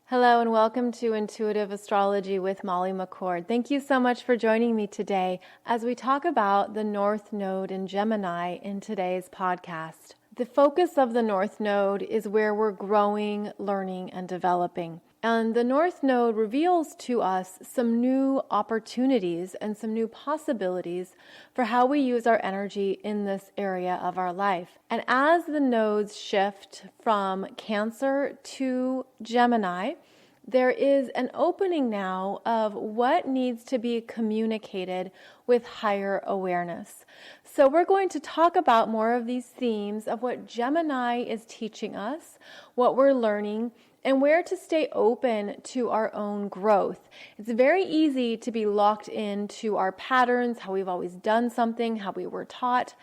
Hello and welcome to Intuitive Astrology with Molly McCord. Thank you so much for joining me today as we talk about the North Node in Gemini in today's podcast. The focus of the North Node is where we're growing, learning, and developing. And the North Node reveals to us some new opportunities and some new possibilities for how we use our energy in this area of our life. And as the nodes shift from Cancer to Gemini, there is an opening now of what needs to be communicated with higher awareness. So we're going to talk about more of these themes of what Gemini is teaching us, what we're learning, and where to stay open to our own growth. It's very easy to be locked into our patterns, how we've always done something, how we were taught.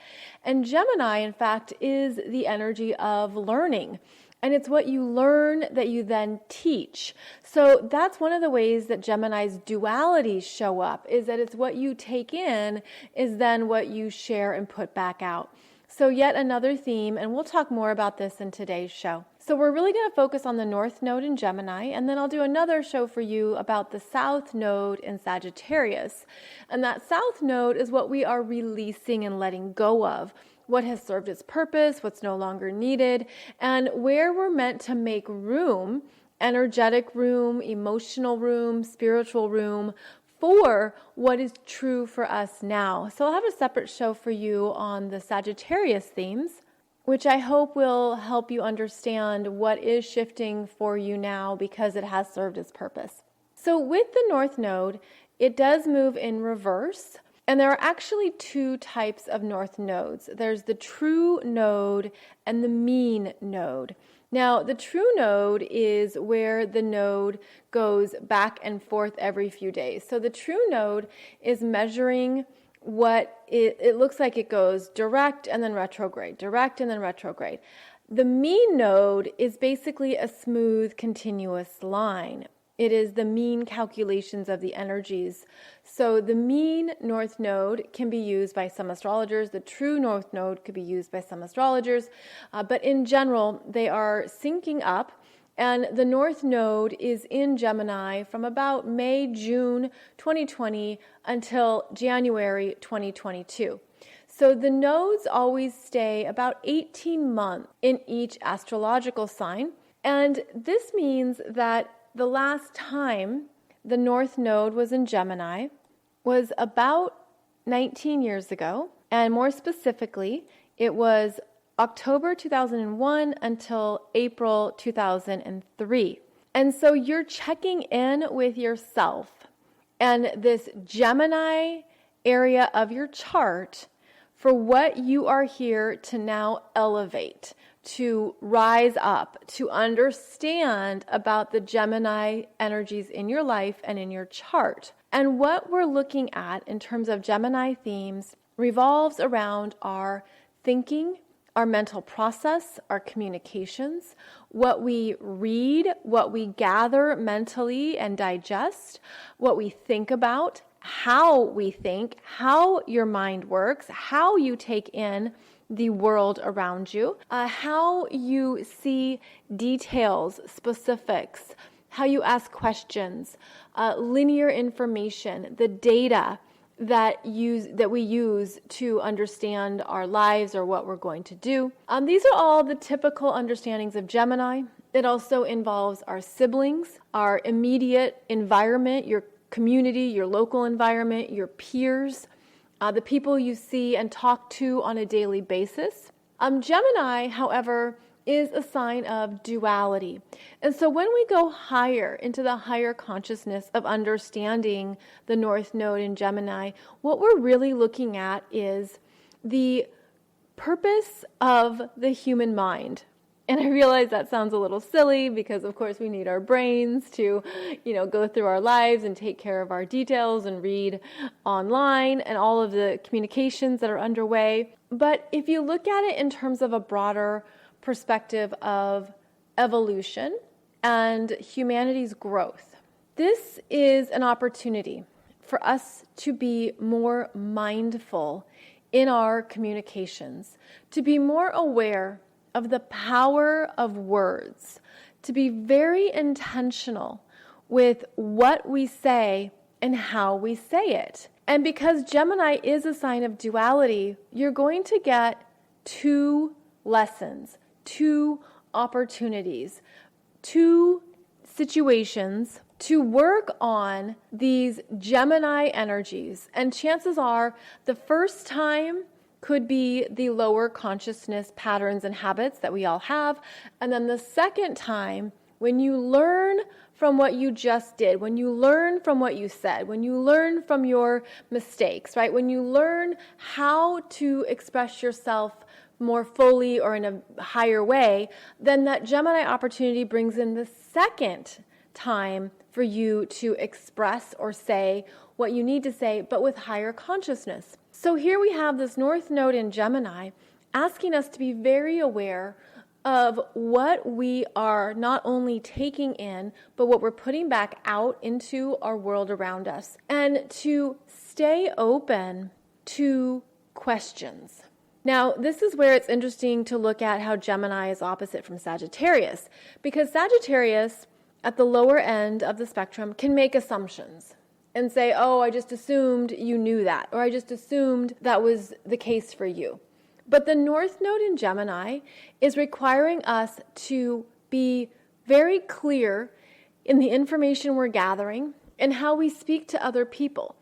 And Gemini, in fact, is the energy of learning. And it's what you learn that you then teach. So that's one of the ways that Gemini's dualities show up, is that it's what you take in is then what you share and put back out. So yet another theme, and we'll talk more about this in today's show. So we're really going to focus on the North Node in Gemini, and then I'll do another show for you about the South Node in Sagittarius. And that South Node is what we are releasing and letting go of, what has served its purpose, what's no longer needed, and where we're meant to make room, energetic room, emotional room, spiritual room, for what is true for us now. So I'll have a separate show for you on the Sagittarius themes, which I hope will help you understand what is shifting for you now because it has served its purpose. So with the North Node, it does move in reverse. And there are actually two types of North Nodes. There's the true node and the mean node. Now, the true node is where the node goes back and forth every few days. So the true node is measuring what it looks like it goes direct and then retrograde, direct and then retrograde. The mean node is basically a smooth, continuous line. It is the mean calculations of the energies. So the mean North Node can be used by some astrologers. The true North Node could be used by some astrologers. But in general, they are syncing up. And the North Node is in Gemini from about May, June 2020 until January 2022. So the nodes always stay about 18 months in each astrological sign. And this means that the last time the North Node was in Gemini was about 19 years ago, and more specifically, it was October 2001 until April 2003. And so you're checking in with yourself and this Gemini area of your chart for what you are here to now elevate, to rise up, to understand about the Gemini energies in your life and in your chart. And what we're looking at in terms of Gemini themes revolves around our thinking, our mental process, our communications, what we read, what we gather mentally and digest, what we think about, how we think, how your mind works, how you take in the world around you, how you see details, specifics, how you ask questions, linear information, the data that we use to understand our lives or what we're going to do. These are all the typical understandings of Gemini. It also involves our siblings, our immediate environment, your community, your local environment, your peers, the people you see and talk to on a daily basis. Gemini, however, is a sign of duality. And so when we go higher into the higher consciousness of understanding the North Node in Gemini, what we're really looking at is the purpose of the human mind. And I realize that sounds a little silly because, of course, we need our brains to, go through our lives and take care of our details and read online and all of the communications that are underway. But if you look at it in terms of a broader perspective of evolution and humanity's growth, this is an opportunity for us to be more mindful in our communications, to be more aware of the power of words, to be very intentional with what we say and how we say it. And because Gemini is a sign of duality, you're going to get 2 lessons, 2 opportunities, 2 situations to work on these Gemini energies. And chances are the first time could be the lower consciousness patterns and habits that we all have. And then the second time, when you learn from what you just did, when you learn from what you said, when you learn from your mistakes, right? When you learn how to express yourself more fully or in a higher way, then that Gemini opportunity brings in the second time for you to express or say what you need to say, but with higher consciousness. So here we have this North Node in Gemini asking us to be very aware of what we are not only taking in, but what we're putting back out into our world around us, and to stay open to questions. Now, this is where it's interesting to look at how Gemini is opposite from Sagittarius, because Sagittarius, at the lower end of the spectrum, can make assumptions and say, oh, I just assumed you knew that, or I just assumed that was the case for you. But the North Node in Gemini is requiring us to be very clear in the information we're gathering and how we speak to other people.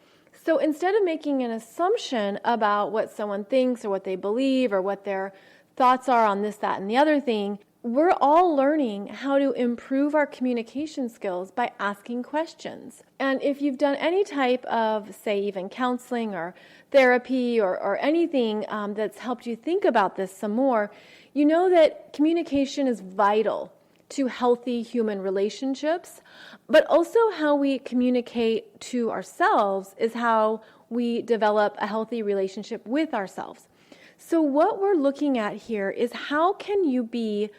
So instead of making an assumption about what someone thinks or what they believe or what their thoughts are on this, that, and the other thing, we're all learning how to improve our communication skills by asking questions. And if you've done any type of, say, even counseling or therapy or anything that's helped you think about this some more, you know that communication is vital to healthy human relationships, but also how we communicate to ourselves is how we develop a healthy relationship with ourselves. So what we're looking at here is how can you be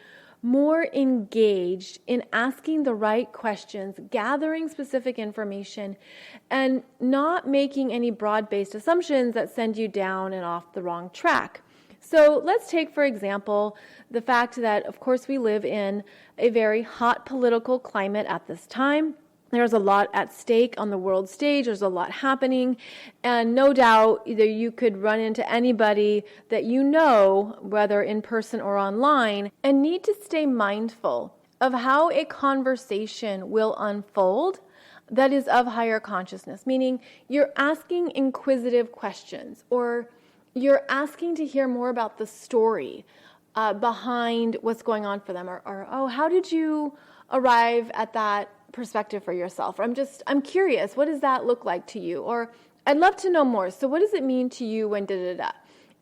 more engaged in asking the right questions, gathering specific information, and not making any broad-based assumptions that send you down and off the wrong track. So let's take, for example, the fact that, of course, we live in a very hot political climate at this time. There's a lot at stake on the world stage. There's a lot happening. And no doubt, either you could run into anybody that you know, whether in person or online, and need to stay mindful of how a conversation will unfold that is of higher consciousness, meaning you're asking inquisitive questions, or you're asking to hear more about the story behind what's going on for them, or oh, how did you arrive at that perspective for yourself? Or I'm curious, what does that look like to you? Or I'd love to know more. So what does it mean to you when da-da-da?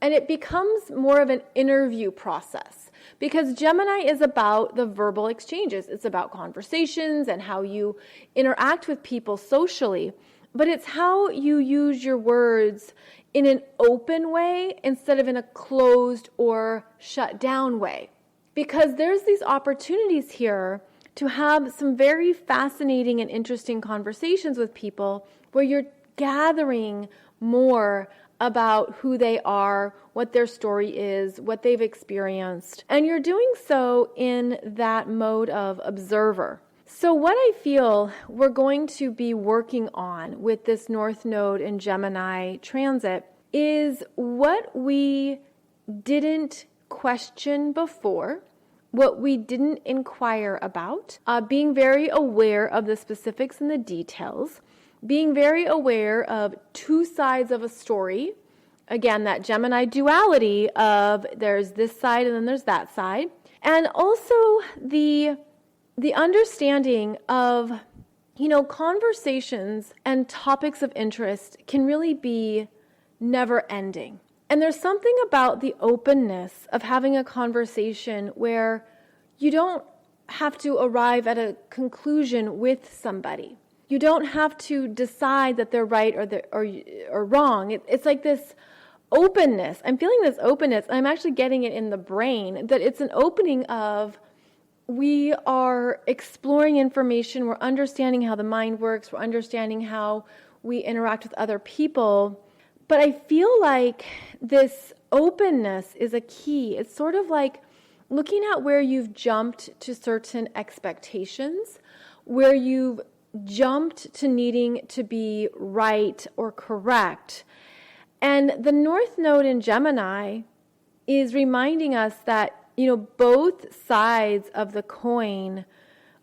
And it becomes more of an interview process, because Gemini is about the verbal exchanges. It's about conversations and how you interact with people socially, but it's how you use your words in an open way instead of in a closed or shut down way. Because there's these opportunities here to have some very fascinating and interesting conversations with people where you're gathering more about who they are, what their story is, what they've experienced. And you're doing so in that mode of observer. So what I feel we're going to be working on with this North Node in Gemini transit is what we didn't question before, what we didn't inquire about, being very aware of the specifics and the details, being very aware of 2 sides of a story. Again, that Gemini duality of there's this side and then there's that side. And also the understanding of, conversations and topics of interest can really be never ending. And there's something about the openness of having a conversation where you don't have to arrive at a conclusion with somebody. You don't have to decide that they're right or wrong. It's like this openness. I'm feeling this openness. I'm actually getting it in the brain, that it's an opening of we are exploring information. We're understanding how the mind works. We're understanding how we interact with other people. But I feel like this openness is a key. It's sort of like looking at where you've jumped to certain expectations, where you've jumped to needing to be right or correct. And the North Node in Gemini is reminding us that, both sides of the coin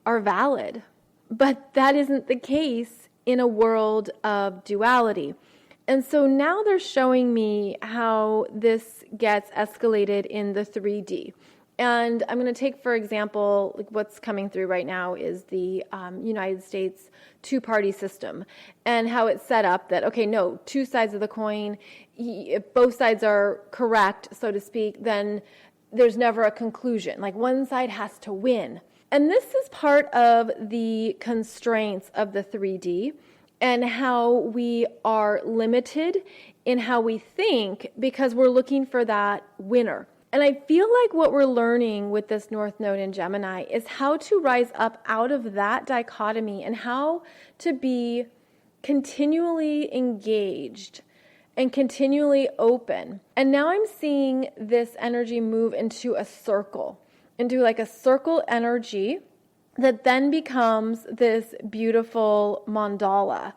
are valid, but that isn't the case in a world of duality. And so now they're showing me how this gets escalated in the 3D. And I'm going to take, for example, like what's coming through right now is the United States two-party system and how it's set up that, okay, no, two sides of the coin, if both sides are correct, so to speak, then there's never a conclusion. Like one side has to win. And this is part of the constraints of the 3D and how we are limited in how we think because we're looking for that winner. And I feel like what we're learning with this North Node in Gemini is how to rise up out of that dichotomy and how to be continually engaged and continually open. And now I'm seeing this energy move into a circle, into like a circle energy that then becomes this beautiful mandala.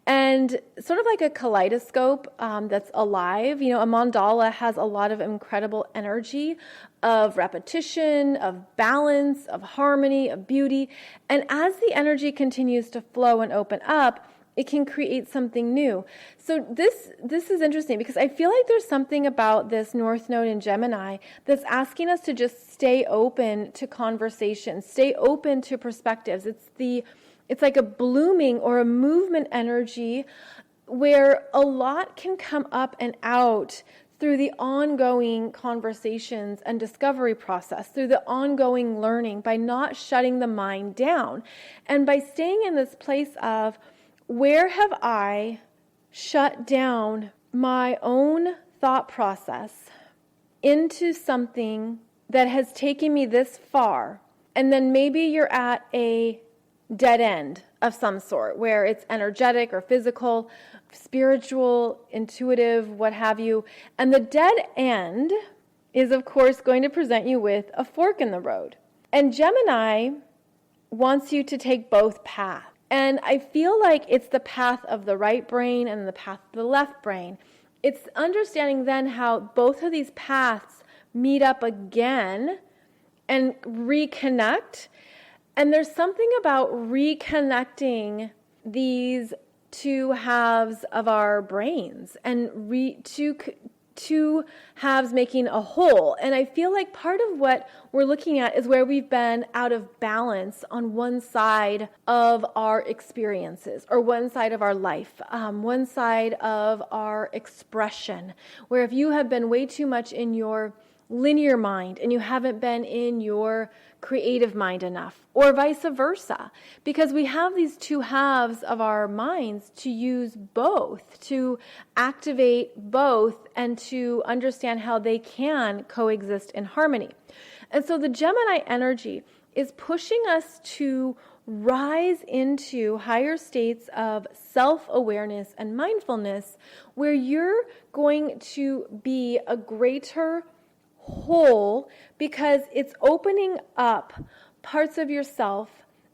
And sort of like a kaleidoscope that's alive. A mandala has a lot of incredible energy of repetition, of balance, of harmony, of beauty. And as the energy continues to flow and open up, it can create something new. So this is interesting because I feel like there's something about this North Node in Gemini that's asking us to just stay open to conversation, stay open to perspectives. It's like a blooming or a movement energy where a lot can come up and out through the ongoing conversations and discovery process, through the ongoing learning, by not shutting the mind down and by staying in this place of, where have I shut down my own thought process into something that has taken me this far? And then maybe you're at a dead end of some sort, where it's energetic or physical, spiritual, intuitive, what have you. And the dead end is, of course, going to present you with a fork in the road. And Gemini wants you to take both paths. And I feel like it's the path of the right brain and the path of the left brain. It's understanding then how both of these paths meet up again and reconnect. And there's something about reconnecting these two halves of our brains and two halves making a whole. And I feel like part of what we're looking at is where we've been out of balance on one side of our experiences or one side of our life, one side of our expression, where if you have been way too much in your linear mind and you haven't been in your creative mind enough, or vice versa, because we have these two halves of our minds to use both, to activate both, and to understand how they can coexist in harmony. And so the Gemini energy is pushing us to rise into higher states of self-awareness and mindfulness, where you're going to be a greater whole because it's opening up parts of yourself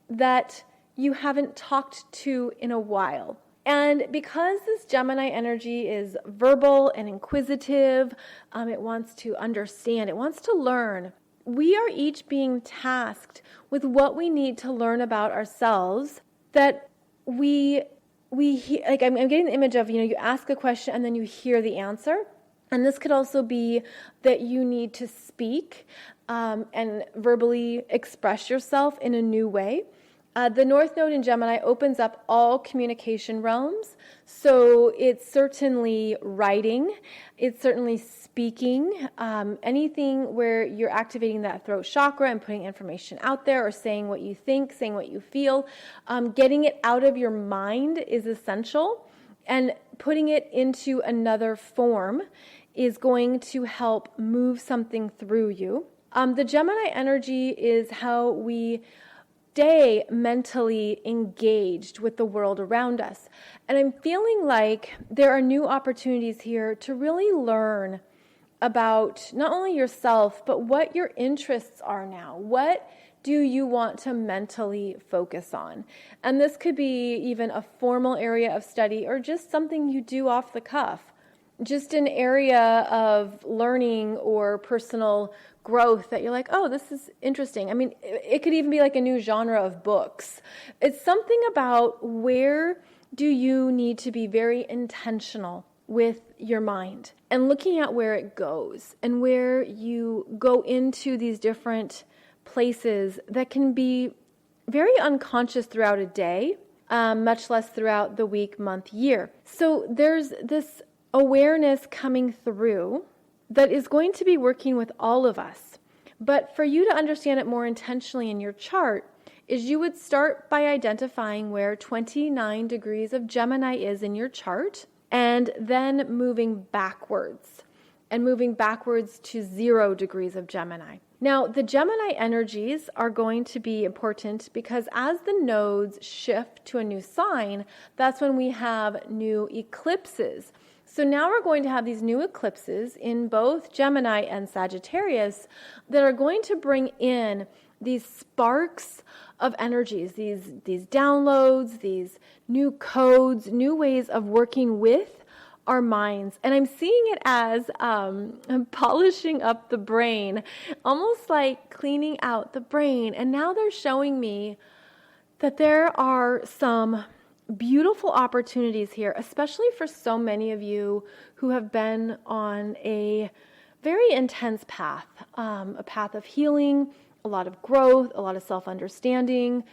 that you haven't talked to in a while. And because this Gemini energy is verbal and inquisitive, it wants to understand, it wants to learn. We are each being tasked with what we need to learn about ourselves, that we like I'm getting the image of, you ask a question and then you hear the answer. And this could also be that you need to speak and verbally express yourself in a new way. The North Node in Gemini opens up all communication realms. So it's certainly writing, it's certainly speaking, anything where you're activating that throat chakra and putting information out there, or saying what you think, saying what you feel. Getting it out of your mind is essential, and putting it into another form is going to help move something through you. The Gemini energy is how we stay mentally engaged with the world around us. And I'm feeling like there are new opportunities here to really learn about not only yourself, but what your interests are now. What do you want to mentally focus on? And this could be even a formal area of study or just something you do off the cuff. Just an area of learning or personal growth that you're like, oh, this is interesting. I mean, it could even be like a new genre of books. It's something about where do you need to be very intentional with your mind and looking at where it goes and where you go into these different places that can be very unconscious throughout a day, much less throughout the week, month, year. So there's this awareness coming through that is going to be working with all of us. But for you to understand it more intentionally in your chart is you would start by identifying where 29 degrees of Gemini is in your chart and then moving backwards to 0 degrees of Gemini. Now, the Gemini energies are going to be important because as the nodes shift to a new sign, that's when we have new eclipses. So now we're going to have these new eclipses in both Gemini and Sagittarius that are going to bring in these sparks of energies, these downloads, these new codes, new ways of working with our minds. And I'm seeing it as polishing up the brain, almost like cleaning out the brain. And now they're showing me that there are some beautiful opportunities here, especially for so many of you who have been on a very intense path, a path of healing, a lot of growth, a lot of self-understanding,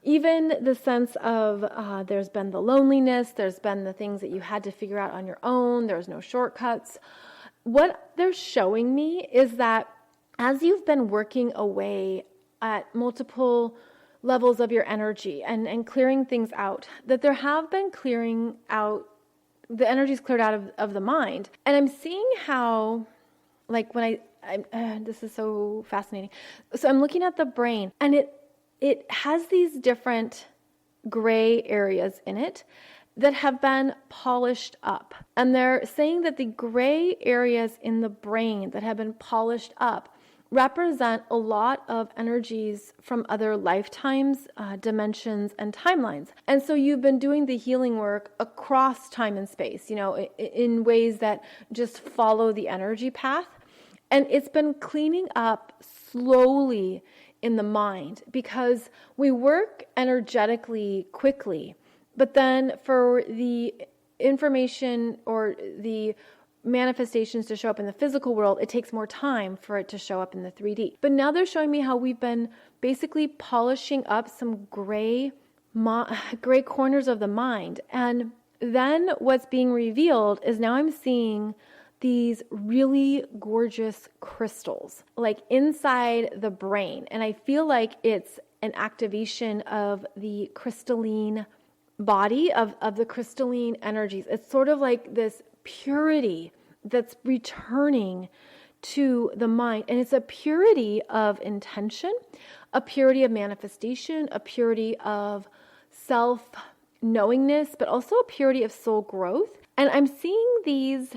even the sense of there's been the loneliness, there's been the things that you had to figure out on your own, there's no shortcuts. What they're showing me is that as you've been working away at multiple levels of your energy and clearing things out, that there have been clearing out, the energy's cleared out of the mind. And I'm seeing how, like when this is so fascinating. So I'm looking at the brain and it has these different gray areas in it that have been polished up. And they're saying that the gray areas in the brain that have been polished up represent a lot of energies from other lifetimes, dimensions, and timelines. And so you've been doing the healing work across time and space, in ways that just follow the energy path. And it's been cleaning up slowly in the mind because we work energetically quickly. But then for the information or the manifestations to show up in the physical world, it takes more time for it to show up in the 3D. But now they're showing me how we've been basically polishing up some gray corners of the mind. And then what's being revealed is now I'm seeing these really gorgeous crystals, like inside the brain. And I feel like it's an activation of the crystalline body, of the crystalline energies. It's sort of like this purity that's returning to the mind. And it's a purity of intention, a purity of manifestation, a purity of self-knowingness, but also a purity of soul growth. And I'm seeing these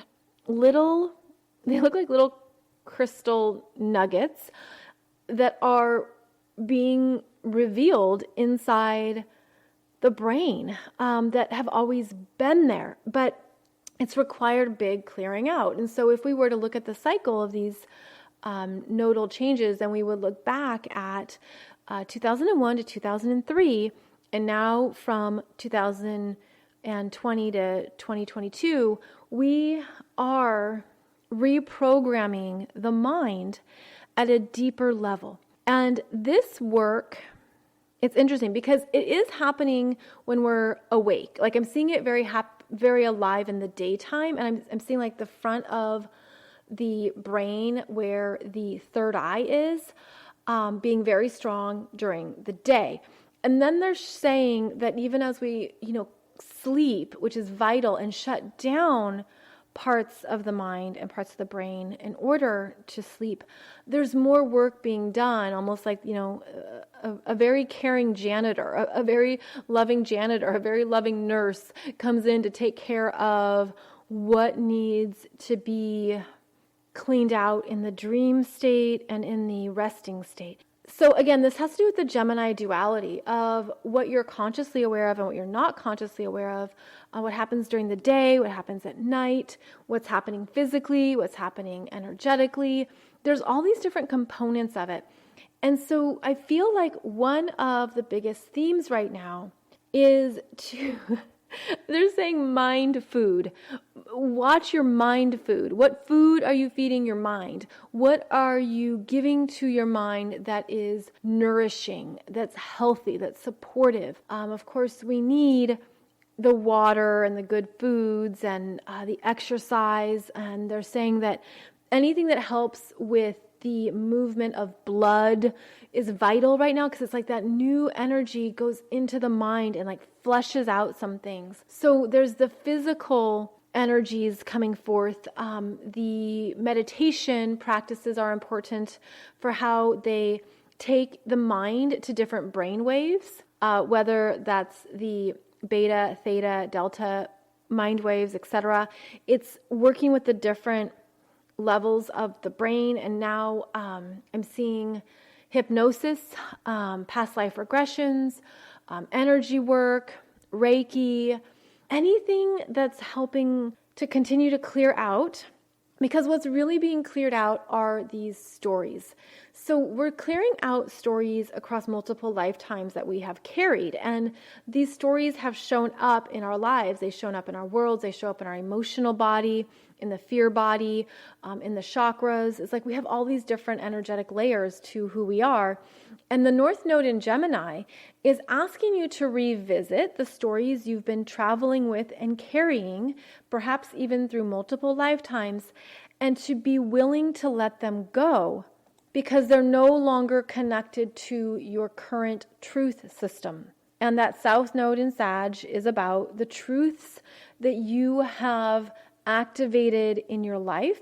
they look like little crystal nuggets that are being revealed inside the brain that have always been there, but it's required big clearing out. And so if we were to look at the cycle of these nodal changes, then we would look back at 2001 to 2003, and now from 2020 to 2022, we are reprogramming the mind at a deeper level. And this work, it's interesting because it is happening when we're awake. Like I'm seeing it very alive in the daytime, and I'm seeing like the front of the brain where the third eye is being very strong during the day. And then they're saying that even as we, sleep, which is vital, and shut down parts of the mind and parts of the brain in order to sleep, there's more work being done, almost like, a very caring janitor, a very loving janitor, a very loving nurse comes in to take care of what needs to be cleaned out in the dream state and in the resting state. So again, this has to do with the Gemini duality of what you're consciously aware of and what you're not consciously aware of, what happens during the day, what happens at night, what's happening physically, what's happening energetically. There's all these different components of it. And so I feel like one of the biggest themes right now is to... They're saying mind food. Watch your mind food. What food are you feeding your mind? What are you giving to your mind that is nourishing, that's healthy, that's supportive? Of course, we need the water and the good foods and the exercise. And they're saying that anything that helps with the movement of blood is vital right now, because it's like that new energy goes into the mind and like fleshes out some things. So there's the physical energies coming forth. The meditation practices are important for how they take the mind to different brain waves, whether that's the beta, theta, delta mind waves, etc. It's working with the different levels of the brain. And now I'm seeing hypnosis, past life regressions, energy work, Reiki, anything that's helping to continue to clear out. Because what's really being cleared out are these stories. So we're clearing out stories across multiple lifetimes that we have carried. And these stories have shown up in our lives. They've shown up in our worlds. They show up in our emotional body, in the fear body, in the chakras. It's like we have all these different energetic layers to who we are. And the North Node in Gemini is asking you to revisit the stories you've been traveling with and carrying, perhaps even through multiple lifetimes, and to be willing to let them go because they're no longer connected to your current truth system. And that South Node in Sag is about the truths that you have activated in your life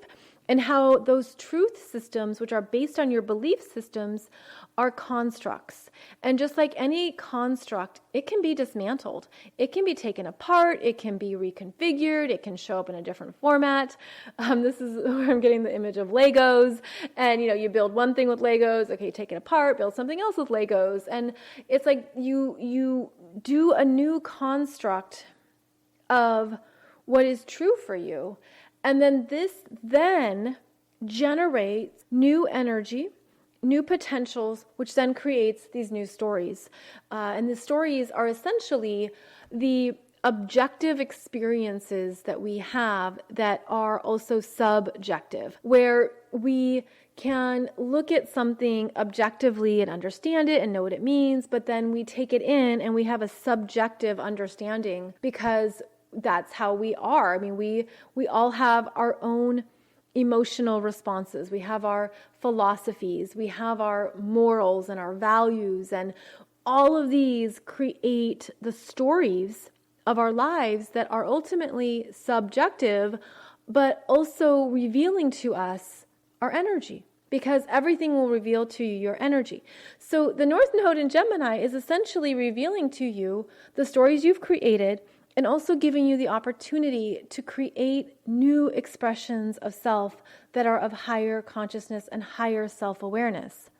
and how those truth systems, which are based on your belief systems, are constructs. And just like any construct, it can be dismantled. It can be taken apart. It can be reconfigured. It can show up in a different format. This is where I'm getting the image of Legos. And, you build one thing with Legos. Okay, take it apart, build something else with Legos. And it's like you do a new construct of what is true for you. And then this generates new energy, new potentials, which then creates these new stories. And the stories are essentially the objective experiences that we have that are also subjective, where we can look at something objectively and understand it and know what it means, but then we take it in and we have a subjective understanding because that's how we are. I mean, we all have our own emotional responses. We have our philosophies. We have our morals and our values. And all of these create the stories of our lives that are ultimately subjective, but also revealing to us our energy. Because everything will reveal to you your energy. So the North Node in Gemini is essentially revealing to you the stories you've created and also giving you the opportunity to create new expressions of self that are of higher consciousness and higher self-awareness.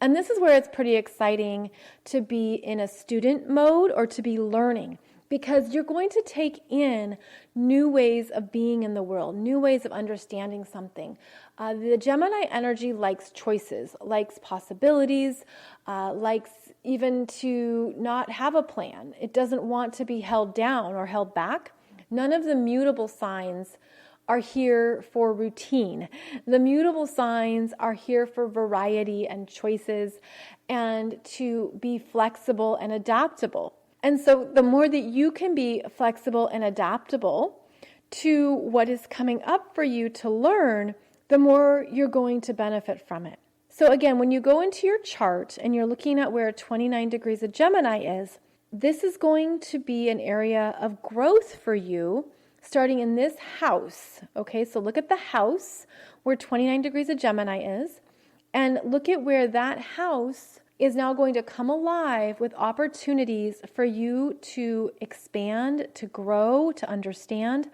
And this is where it's pretty exciting to be in a student mode or to be learning, because you're going to take in new ways of being in the world, new ways of understanding something. The Gemini energy likes choices, likes possibilities, likes even to not have a plan. It doesn't want to be held down or held back. None of the mutable signs are here for routine. The mutable signs are here for variety and choices and to be flexible and adaptable. And so the more that you can be flexible and adaptable to what is coming up for you to learn, the more you're going to benefit from it. So again, when you go into your chart and you're looking at where 29 degrees of Gemini is, this is going to be an area of growth for you starting in this house. Okay, so look at the house where 29 degrees of Gemini is, and look at where that house is now going to come alive with opportunities for you to expand, to grow, to understand,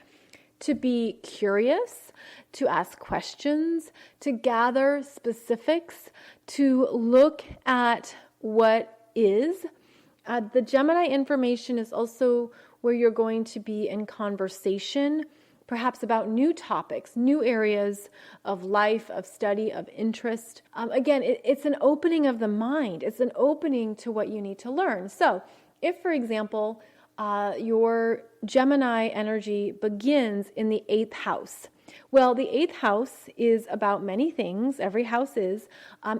to be curious, to ask questions, to gather specifics, to look at what is. The Gemini information is also where you're going to be in conversation, perhaps about new topics, new areas of life, of study, of interest. Again, it's an opening of the mind. It's an opening to what you need to learn. So if, for example, your Gemini energy begins in the 8th house. Well, the 8th house is about many things. Every house is.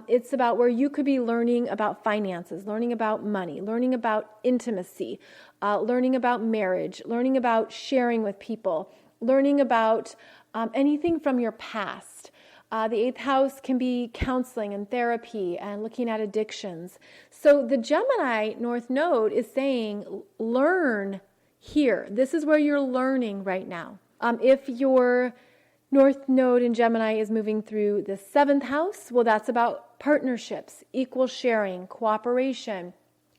It's about where you could be learning about finances, learning about money, learning about intimacy, learning about marriage, learning about sharing with people, learning about anything from your past. The 8th house can be counseling and therapy and looking at addictions. So the Gemini North Node is saying, learn here. This is where you're learning right now. If your North Node in Gemini is moving through the 7th house, well, that's about partnerships, equal sharing, cooperation,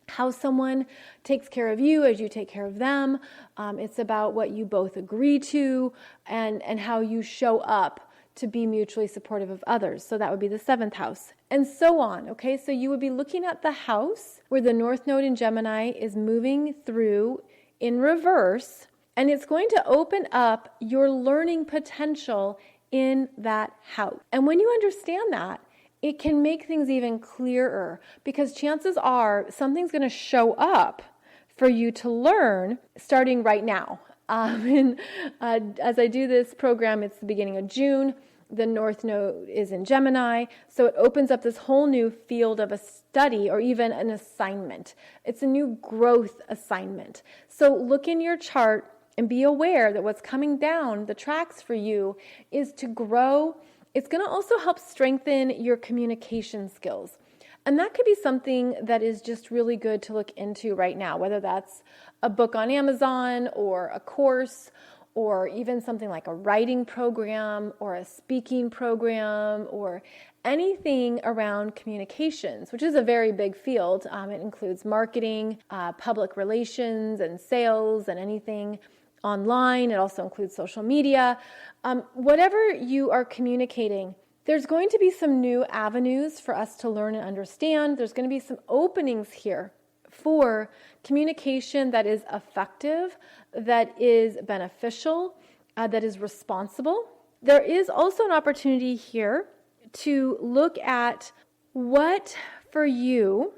how someone takes care of you as you take care of them. It's about what you both agree to and how you show up to be mutually supportive of others. So that would be the 7th house, and so on. Okay, so you would be looking at the house where the North Node in Gemini is moving through in reverse, and it's going to open up your learning potential in that house. And when you understand that, it can make things even clearer, because chances are something's going to show up for you to learn starting right now. As I do this program, it's the beginning of June. The North Node is in Gemini, so it opens up this whole new field of a study or even an assignment. It's a new growth assignment. So look in your chart and be aware that what's coming down the tracks for you is to grow. It's going to also help strengthen your communication skills. And that could be something that is just really good to look into right now, whether that's a book on Amazon or a course or even something like a writing program or a speaking program or anything around communications, which is a very big field. It includes marketing, public relations, and sales, and anything online. It also includes social media. Whatever you are communicating, there's going to be some new avenues for us to learn and understand. There's going to be some openings here for communication that is effective, that is beneficial, that is responsible. There is also an opportunity here to look at what for you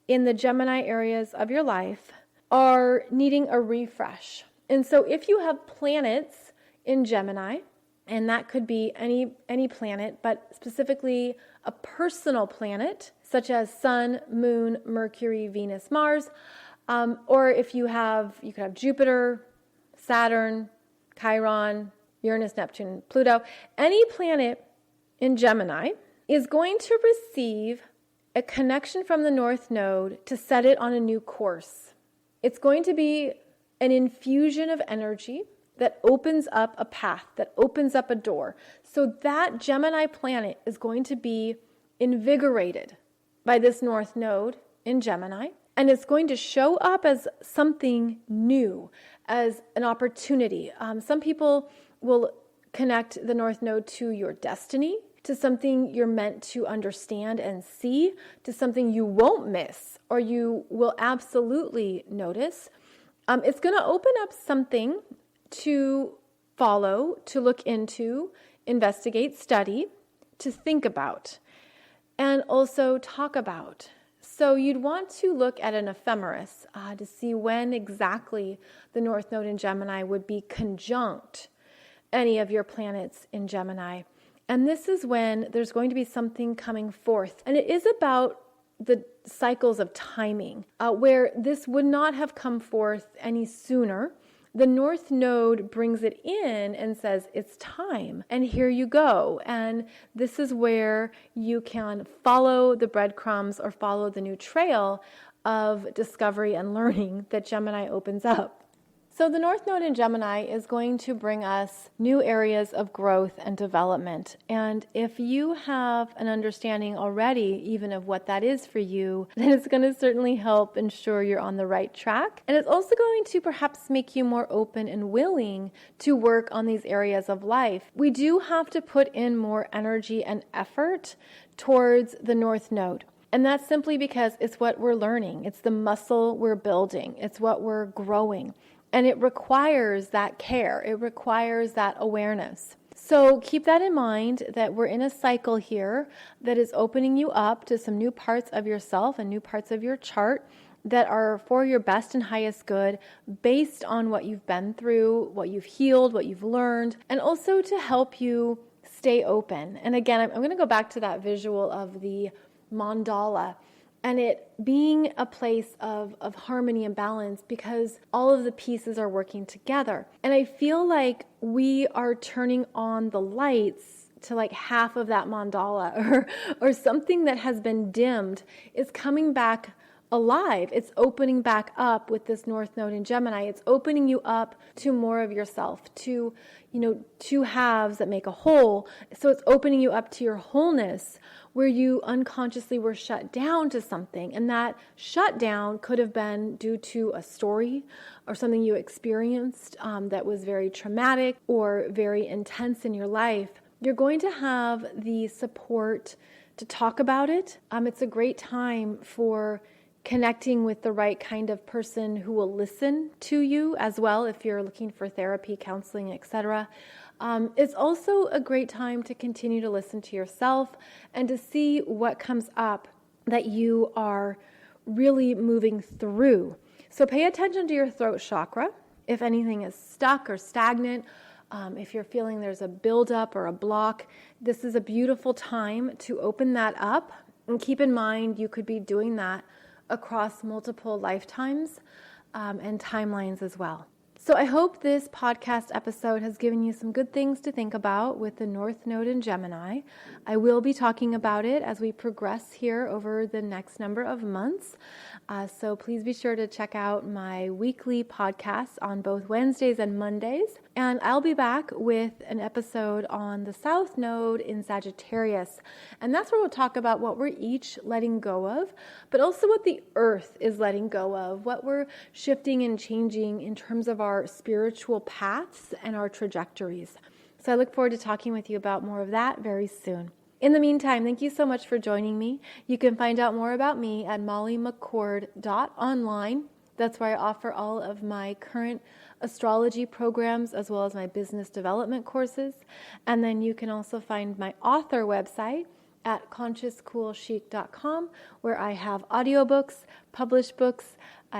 in the Gemini areas of your life are needing a refresh. And so if you have planets in Gemini, and that could be any planet, but specifically a personal planet, such as Sun, Moon, Mercury, Venus, Mars, or if you could have Jupiter, Saturn, Chiron, Uranus, Neptune, Pluto. Any planet in Gemini is going to receive a connection from the North Node to set it on a new course. It's going to be an infusion of energy that opens up a path, that opens up a door. So that Gemini planet is going to be invigorated by this North Node in Gemini, and it's going to show up as something new, as an opportunity. Some people will connect the North Node to your destiny, to something you're meant to understand and see, to something you won't miss or you will absolutely notice. It's going to open up something to follow, to look into, investigate, study, to think about, and also talk about. So you'd want to look at an ephemeris to see when exactly the North Node in Gemini would be conjunct any of your planets in Gemini. And this is when there's going to be something coming forth. And it is about the cycles of timing, where this would not have come forth any sooner. The North Node brings it in and says, it's time, and here you go. And this is where you can follow the breadcrumbs or follow the new trail of discovery and learning that Gemini opens up. So the North Node in Gemini is going to bring us new areas of growth and development. And if you have an understanding already, even of what that is for you, then it's going to certainly help ensure you're on the right track. And it's also going to perhaps make you more open and willing to work on these areas of life. We do have to put in more energy and effort towards the North Node. And that's simply because it's what we're learning. It's the muscle we're building. It's what we're growing. And it requires that care. It requires that awareness. So keep that in mind, that we're in a cycle here that is opening you up to some new parts of yourself and new parts of your chart that are for your best and highest good based on what you've been through, what you've healed, what you've learned, and also to help you stay open. And again, I'm going to go back to that visual of the mandala and it being a place of harmony and balance because all of the pieces are working together. And I feel like we are turning on the lights to like half of that mandala or something that has been dimmed is coming back alive. It's opening back up with this North Node in Gemini. It's opening you up to more of yourself, to, two halves that make a whole. So it's opening you up to your wholeness where you unconsciously were shut down to something. And that shutdown could have been due to a story or something you experienced that was very traumatic or very intense in your life. You're going to have the support to talk about it. It's a great time for connecting with the right kind of person who will listen to you as well if you're looking for therapy, counseling, etc. It's also a great time to continue to listen to yourself and to see what comes up that you are really moving through. So pay attention to your throat chakra. If anything is stuck or stagnant, if you're feeling there's a buildup or a block, this is a beautiful time to open that up. And keep in mind, you could be doing that across multiple lifetimes and timelines as well. So I hope this podcast episode has given you some good things to think about with the North Node in Gemini. I will be talking about it as we progress here over the next number of months. So please be sure to check out my weekly podcasts on both Wednesdays and Mondays. And I'll be back with an episode on the South Node in Sagittarius. And that's where we'll talk about what we're each letting go of, but also what the Earth is letting go of, what we're shifting and changing in terms of our spiritual paths and our trajectories. So I look forward to talking with you about more of that very soon. In the meantime, thank you so much for joining me. You can find out more about me at mollymccord.online. That's where I offer all of my current astrology programs as well as my business development courses. And then you can also find my author website at consciouscoolchic.com, where I have audiobooks, published books,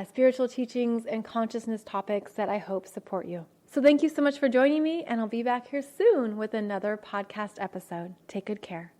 spiritual teachings, and consciousness topics that I hope support you. So thank you so much for joining me, and I'll be back here soon with another podcast episode. Take good care.